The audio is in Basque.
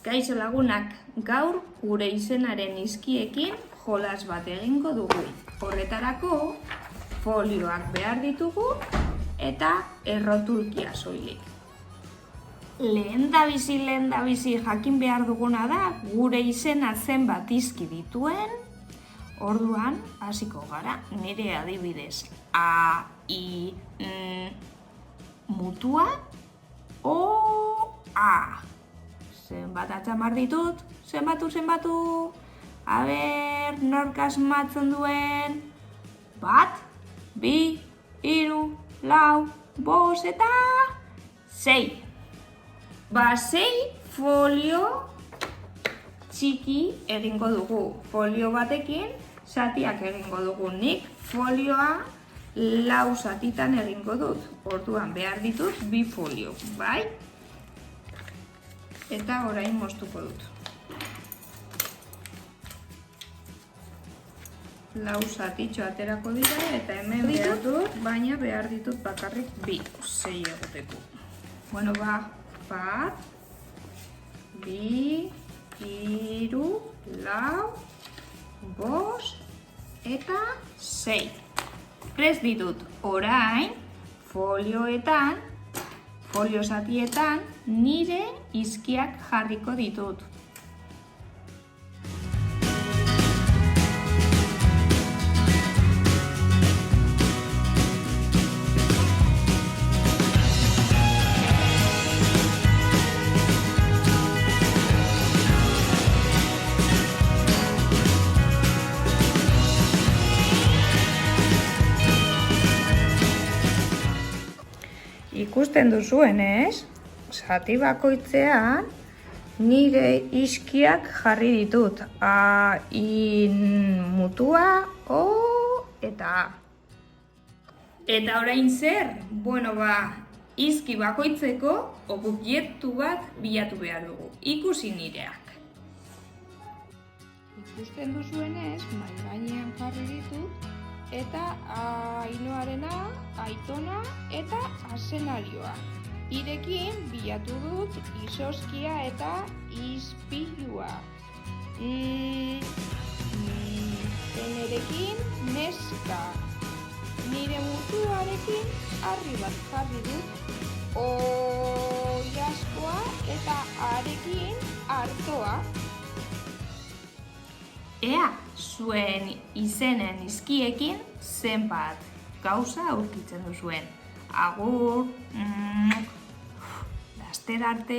Kaixo lagunak, gaur gure izenaren izkiekin jolas bat egingo dugu. Horretarako folioak behar ditugu eta errotulkia soilik. Lehendabizi jakin behar duguna da gure izena zenbat izki dituen. Orduan, hasiko gara, nire adibidez. A, I, mutua, O, A. Zenbat atxamar ditut? Zenbatu. A ber, nork asmatzen duen? 1, 2, 3, 4, 5 eta 6. 6 folio txiki egingo dugu. Folio batekin zatiak egingo dugu. Nik folioa 4 zatitan egingo dut. Orduan behar ditut 2 folio, bai? Eta orain moztuko dut. 4 zatitxo aterako dira eta hemen behar dut, baina behar ditut bakarrik 2, 6 egoteko. Bueno, 1, 2, 3, 4, 5 eta 6. Prest ditut orain folio zatietan nire izkiak jarriko ditut. Ikusten duzuenez, zati bakoitzean nire izkiak jarri ditut. A, I, mutua, O eta A. Eta orain zer? Bueno, izki bakoitzeko objektu bat bilatu behar dugu. Ikusi nireak. Ikusten duzuenez, mahai gainean jarri ditut. Eta Ainhoarena, Aitona eta Asenarioa. Irekin bilatu dut izozkia eta ispilua. Enerekin neska. Nire mutuarekin harri bat jarri dut. Oilaskoa eta arekin artoa. Ea, zuen izenen izkiekin zenbat gauza aurkitzen duzuen. Agur, laster arte.